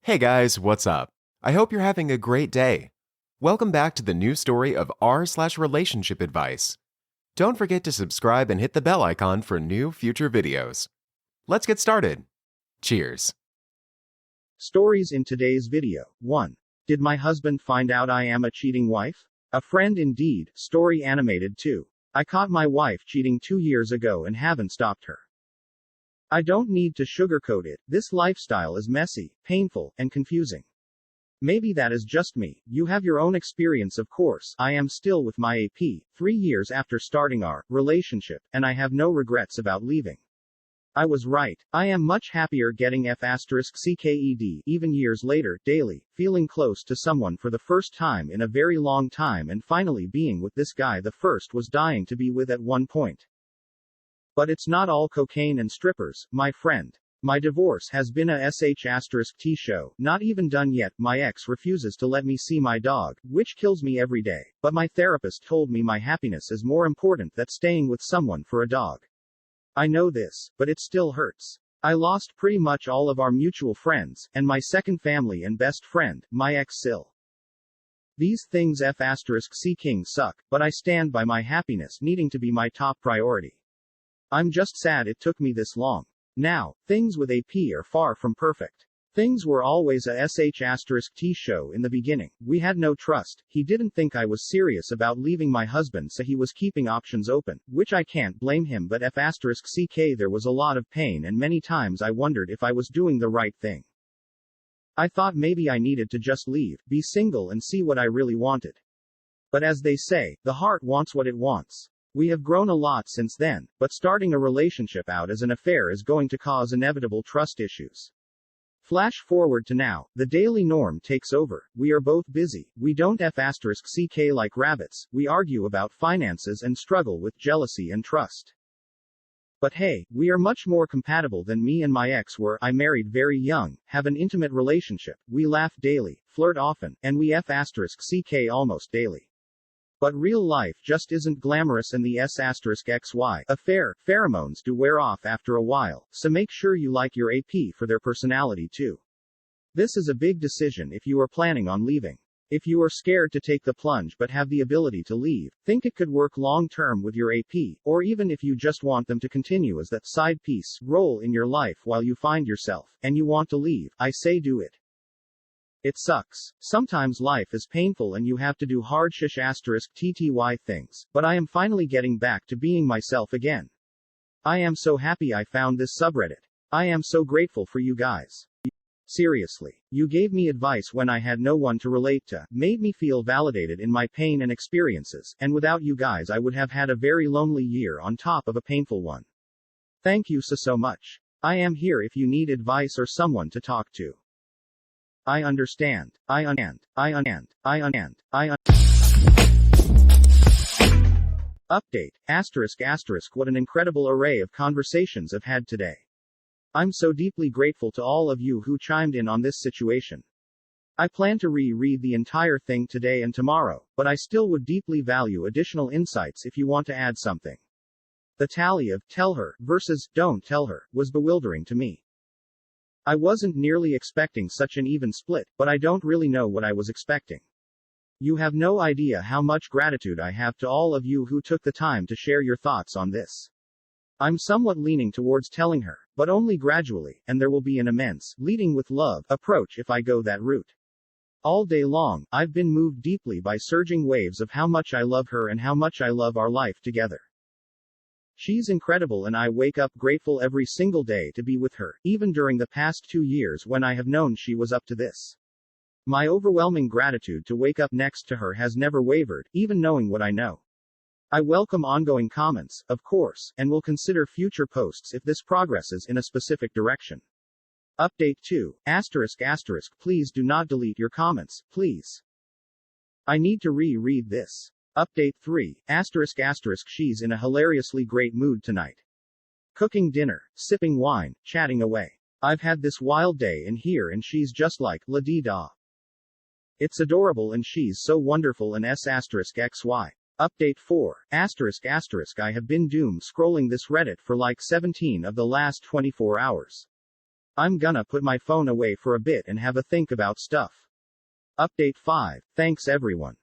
Hey guys, what's up? I hope you're having a great day. Welcome back to the new story of r/relationship advice. Don't forget to subscribe and hit the bell icon for new future videos. Let's get started. Cheers. Stories in today's video. 1. Did my husband find out I am a cheating wife? A friend indeed. Story animated 2. I caught my wife cheating 2 years ago and haven't stopped her. I don't need to sugarcoat it. This lifestyle is messy, painful, and confusing. Maybe that is just me. You have your own experience, of course. I am still with my AP, 3 years after starting our relationship, and I have no regrets about leaving. I was right. I am much happier getting F***CKED, even years later, daily, feeling close to someone for the first time in a very long time and finally being with this guy the first was dying to be with at one point. But it's not all cocaine and strippers, my friend. My divorce has been a sh*t show, not even done yet. My ex refuses to let me see my dog, which kills me every day, but my therapist told me my happiness is more important than staying with someone for a dog. I know this, but it still hurts. I lost pretty much all of our mutual friends, and my second family and best friend, my ex-Sil. These things F*** king suck, but I stand by my happiness needing to be my top priority. I'm just sad it took me this long. Now, things with AP are far from perfect. Things were always a sh*t show in the beginning. We had no trust. He didn't think I was serious about leaving my husband, so he was keeping options open, which I can't blame him, but F***ck there was a lot of pain and many times I wondered if I was doing the right thing. I thought maybe I needed to just leave, be single and see what I really wanted. But as they say, the heart wants what it wants. We have grown a lot since then, but starting a relationship out as an affair is going to cause inevitable trust issues. Flash forward to now, the daily norm takes over. We are both busy. We don't F***ck like rabbits. We argue about finances and struggle with jealousy and trust. But hey, we are much more compatible than me and my ex were. I married very young, have an intimate relationship, we laugh daily, flirt often, and we F***ck almost daily. But real life just isn't glamorous, and the S***XY affair, pheromones do wear off after a while, so make sure you like your AP for their personality too. This is a big decision if you are planning on leaving. If you are scared to take the plunge but have the ability to leave, think it could work long term with your AP, or even if you just want them to continue as that side piece, role in your life while you find yourself, and you want to leave, I say do it. It sucks. Sometimes life is painful and you have to do hard *tty things, but I am finally getting back to being myself again. I am so happy I found this subreddit. I am so grateful for you guys. Seriously. You gave me advice when I had no one to relate to, made me feel validated in my pain and experiences, and without you guys I would have had a very lonely year on top of a painful one. Thank you so much. I am here if you need advice or someone to talk to. I understand. Update, ***, what an incredible array of conversations I've had today. I'm so deeply grateful to all of you who chimed in on this situation. I plan to reread the entire thing today and tomorrow, but I still would deeply value additional insights if you want to add something. The tally of tell her versus don't tell her was bewildering to me. I wasn't nearly expecting such an even split, but I don't really know what I was expecting. You have no idea how much gratitude I have to all of you who took the time to share your thoughts on this. I'm somewhat leaning towards telling her, but only gradually, and there will be an immense, leading with love, approach if I go that route. All day long, I've been moved deeply by surging waves of how much I love her and how much I love our life together. She's incredible and I wake up grateful every single day to be with her, even during the past 2 years when I have known she was up to this. My overwhelming gratitude to wake up next to her has never wavered, even knowing what I know. I welcome ongoing comments, of course, and will consider future posts if this progresses in a specific direction. Update 2, ***, please do not delete your comments, please. I need to reread this. Update 3, ***, she's in a hilariously great mood tonight. Cooking dinner, sipping wine, chatting away. I've had this wild day in here and she's just like, la-dee-da. It's adorable and she's so wonderful and S***XY. Update 4, ***, I have been doom scrolling this Reddit for like 17 of the last 24 hours. I'm gonna put my phone away for a bit and have a think about stuff. Update 5. Thanks everyone.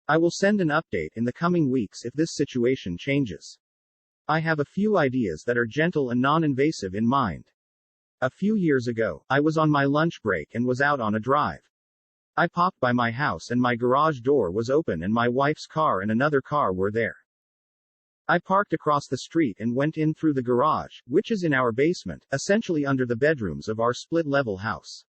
I will send an update in the coming weeks if this situation changes. I have a few ideas that are gentle and non-invasive in mind. A few years ago, I was on my lunch break and was out on a drive. I popped by my house and my garage door was open and my wife's car and another car were there. I parked across the street and went in through the garage, which is in our basement, essentially under the bedrooms of our split-level house.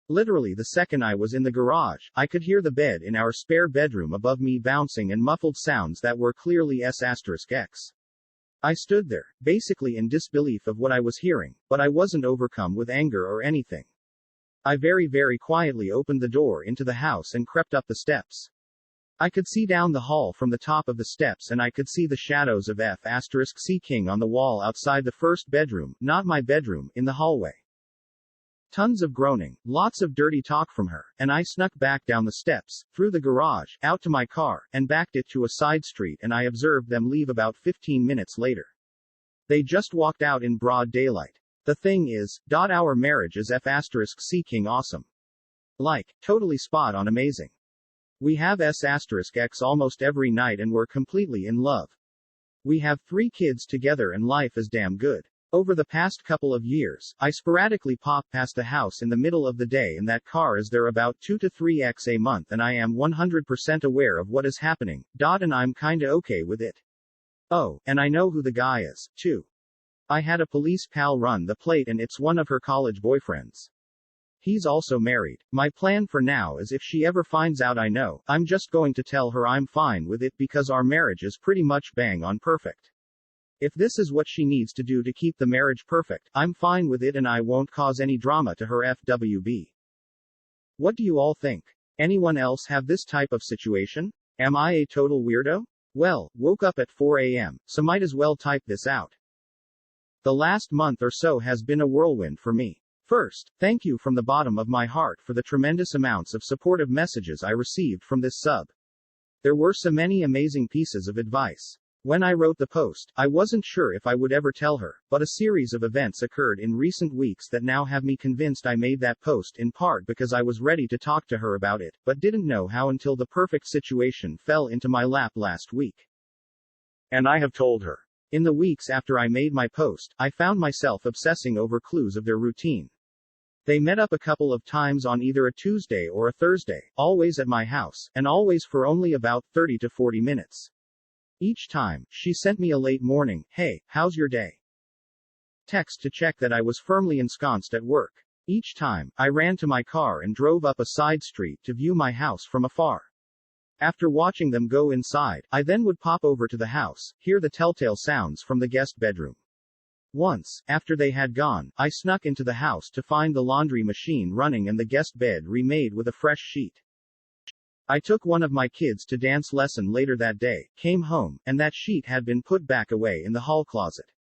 Literally the second I was in the garage, I could hear the bed in our spare bedroom above me bouncing and muffled sounds that were clearly S**X. I stood there, basically in disbelief of what I was hearing, but I wasn't overcome with anger or anything. I very quietly opened the door into the house and crept up the steps. I could see down the hall from the top of the steps and I could see the shadows of F***C King on the wall outside the first bedroom, not my bedroom, in the hallway. Tons of groaning, lots of dirty talk from her, and I snuck back down the steps, through the garage, out to my car, and backed it to a side street and I observed them leave about 15 minutes later. They just walked out in broad daylight. The thing is, our marriage is F***C King awesome. Like, totally spot on amazing. We have S***X almost every night and we're completely in love. We have 3 kids together and life is damn good. Over the past couple of years, I sporadically pop past the house in the middle of the day and that car is there about 2 to 3x a month and I am 100% aware of what is happening, and I'm kinda okay with it. Oh, and I know who the guy is, too. I had a police pal run the plate and it's one of her college boyfriends. He's also married. My plan for now is if she ever finds out I know, I'm just going to tell her I'm fine with it because our marriage is pretty much bang on perfect. If this is what she needs to do to keep the marriage perfect, I'm fine with it and I won't cause any drama to her FWB. What do you all think? Anyone else have this type of situation? Am I a total weirdo? Well, woke up at 4 a.m., so might as well type this out. The last month or so has been a whirlwind for me. First, thank you from the bottom of my heart for the tremendous amounts of supportive messages I received from this sub. There were so many amazing pieces of advice. When I wrote the post, I wasn't sure if I would ever tell her, but a series of events occurred in recent weeks that now have me convinced I made that post in part because I was ready to talk to her about it, but didn't know how until the perfect situation fell into my lap last week. And I have told her. In the weeks after I made my post, I found myself obsessing over clues of their routine. They met up a couple of times on either a Tuesday or a Thursday, always at my house, and always for only about 30 to 40 minutes. Each time, she sent me a late morning, "Hey, how's your day?" text to check that I was firmly ensconced at work. Each time, I ran to my car and drove up a side street to view my house from afar. After watching them go inside, I then would pop over to the house, hear the telltale sounds from the guest bedroom. Once, after they had gone, I snuck into the house to find the laundry machine running and the guest bed remade with a fresh sheet. I took one of my kids to dance lesson later that day, came home, and that sheet had been put back away in the hall closet.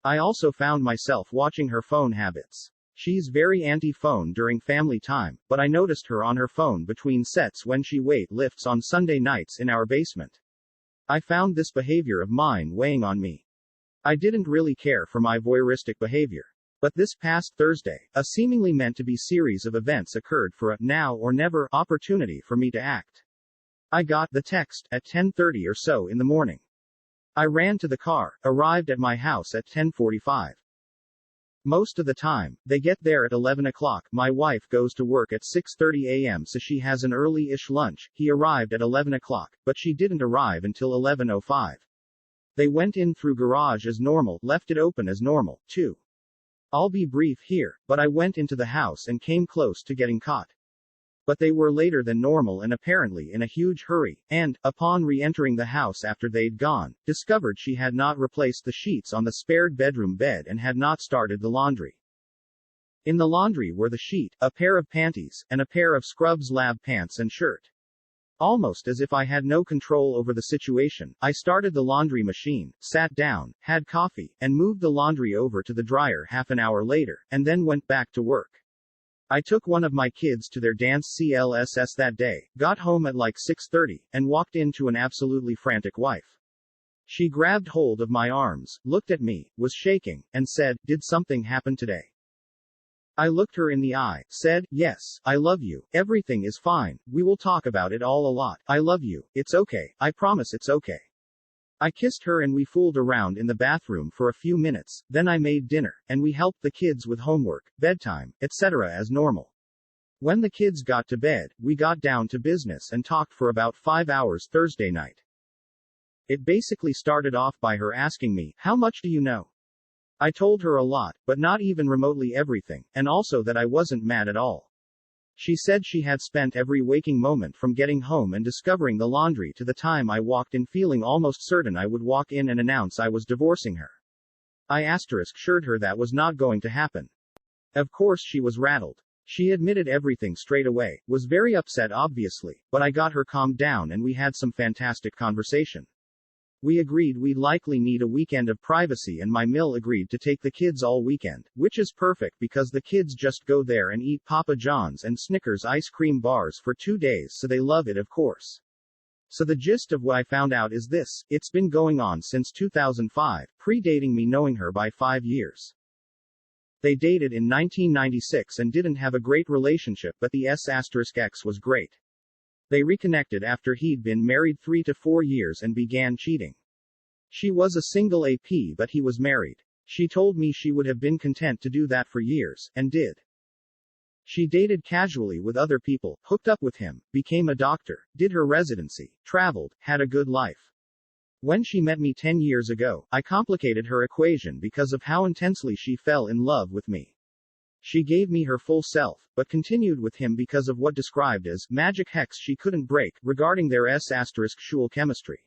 I also found myself watching her phone habits. She's very anti-phone during family time, but I noticed her on her phone between sets when she lifts on Sunday nights in our basement. I found this behavior of mine weighing on me. I didn't really care for my voyeuristic behavior. But this past Thursday, a seemingly meant to be series of events occurred for a now or never opportunity for me to act. I got the text at 10:30 or so in the morning. I ran to the car, arrived at my house at 10:45. Most of the time, they get there at 11 o'clock. My wife goes to work at 6:30 a.m. so she has an early-ish lunch. He arrived at 11 o'clock, but she didn't arrive until 11:05. They went in through garage as normal, left it open as normal, too. I'll be brief here, but I went into the house and came close to getting caught. But they were later than normal and apparently in a huge hurry, and, upon re-entering the house after they'd gone, discovered she had not replaced the sheets on the spared bedroom bed and had not started the laundry. In the laundry were the sheet, a pair of panties, and a pair of scrubs lab pants and shirt. Almost as if I had no control over the situation, I started the laundry machine, sat down, had coffee, and moved the laundry over to the dryer half an hour later, and then went back to work. I took one of my kids to their dance CLSS that day, got home at like 6:30, and walked into an absolutely frantic wife. She grabbed hold of my arms, looked at me, was shaking, and said, "Did something happen today?" I looked her in the eye, said, yes, I love you, everything is fine, we will talk about it all a lot, I love you, it's okay, I promise it's okay. I kissed her and we fooled around in the bathroom for a few minutes, then I made dinner, and we helped the kids with homework, bedtime, etc. as normal. When the kids got to bed, we got down to business and talked for about 5 hours Thursday night. It basically started off by her asking me, how much do you know? I told her a lot, but not even remotely everything, and also that I wasn't mad at all. She said she had spent every waking moment from getting home and discovering the laundry to the time I walked in feeling almost certain I would walk in and announce I was divorcing her. I assured her that was not going to happen. Of course she was rattled. She admitted everything straight away, was very upset obviously, but I got her calmed down and we had some fantastic conversation. We agreed we'd likely need a weekend of privacy and my mill agreed to take the kids all weekend, which is perfect because the kids just go there and eat Papa John's and Snickers ice cream bars for 2 days so they love it of course. So the gist of what I found out is this, it's been going on since 2005, predating me knowing her by 5 years. They dated in 1996 and didn't have a great relationship but the S*X was great. They reconnected after he'd been married 3 to 4 years and began cheating. She was a single AP but he was married. She told me she would have been content to do that for years, and did. She dated casually with other people, hooked up with him, became a doctor, did her residency, traveled, had a good life. When she met me 10 years ago, I complicated her equation because of how intensely she fell in love with me. She gave me her full self, but continued with him because of what described as magic hex she couldn't break, regarding their S***schul chemistry.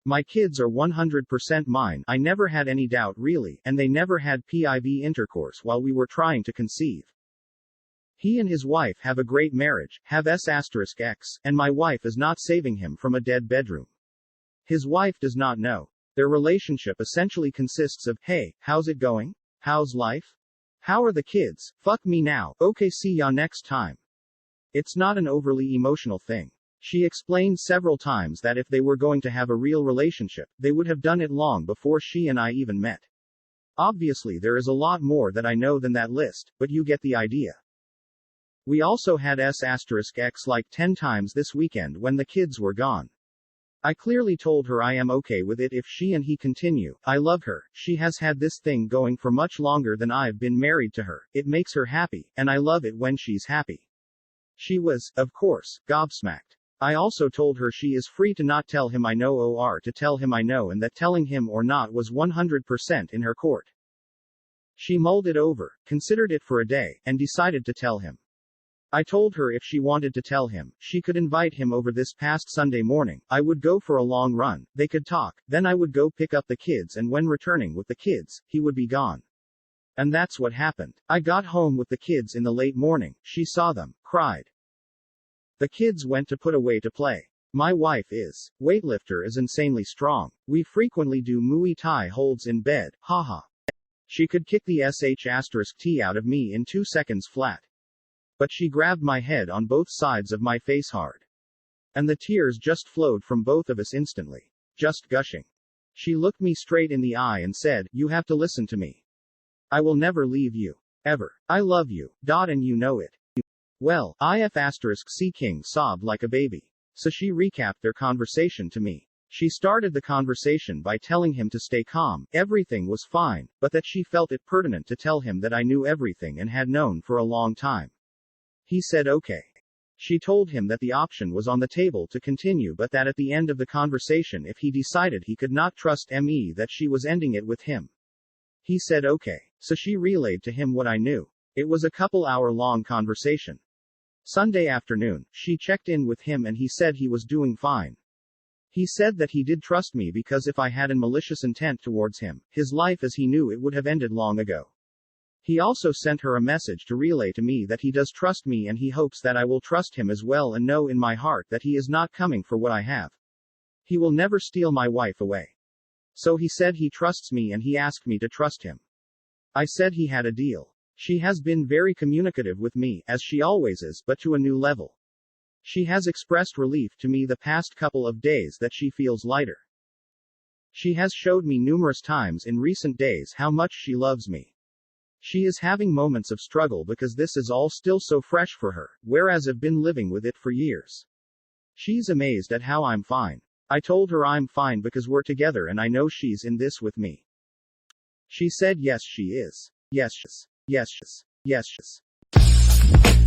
My kids are 100% mine, I never had any doubt really, and they never had PIV intercourse while we were trying to conceive. He and his wife have a great marriage, have S***X, and my wife is not saving him from a dead bedroom. His wife does not know. Their relationship essentially consists of, hey, how's it going? How's life? How are the kids? Fuck me now, okay see ya next time. It's not an overly emotional thing. She explained several times that if they were going to have a real relationship, they would have done it long before she and I even met. Obviously there is a lot more that I know than that list, but you get the idea. We also had S***X like 10 times this weekend when the kids were gone. I clearly told her I am okay with it if she and he continue, I love her, she has had this thing going for much longer than I've been married to her, it makes her happy, and I love it when she's happy. She was, of course, gobsmacked. I also told her she is free to not tell him I know or to tell him I know and that telling him or not was 100% in her court. She mulled it over, considered it for a day, and decided to tell him. I told her if she wanted to tell him, she could invite him over this past Sunday morning, I would go for a long run, they could talk, then I would go pick up the kids and when returning with the kids, he would be gone. And that's what happened. I got home with the kids in the late morning, she saw them, cried. The kids went to put away to play. My wife is weightlifter is insanely strong. We frequently do Muay Thai holds in bed, haha. She could kick the sh**t out of me in 2 seconds flat. But she grabbed my head on both sides of my face hard. And the tears just flowed from both of us instantly. Just gushing. She looked me straight in the eye and said, you have to listen to me. I will never leave you. Ever. I love you. And you know it. Well, C King sobbed like a baby. So she recapped their conversation to me. She started the conversation by telling him to stay calm, everything was fine, but that she felt it pertinent to tell him that I knew everything and had known for a long time. He said okay. She told him that the option was on the table to continue but that at the end of the conversation if he decided he could not trust me that she was ending it with him. He said okay. So she relayed to him what I knew. It was a couple-hour-long conversation. Sunday afternoon, she checked in with him and he said he was doing fine. He said that he did trust me because if I had a malicious intent towards him, his life as he knew it would have ended long ago. He also sent her a message to relay to me that he does trust me and he hopes that I will trust him as well and know in my heart that he is not coming for what I have. He will never steal my wife away. So he said he trusts me and he asked me to trust him. I said he had a deal. She has been very communicative with me, as she always is, but to a new level. She has expressed relief to me the past couple of days that she feels lighter. She has showed me numerous times in recent days how much she loves me. She is having moments of struggle because this is all still so fresh for her, whereas I've been living with it for years. She's amazed at how I'm fine. I told her I'm fine because we're together and I know she's in this with me. She said yes she is. Yes, yes, yes, yes, yes.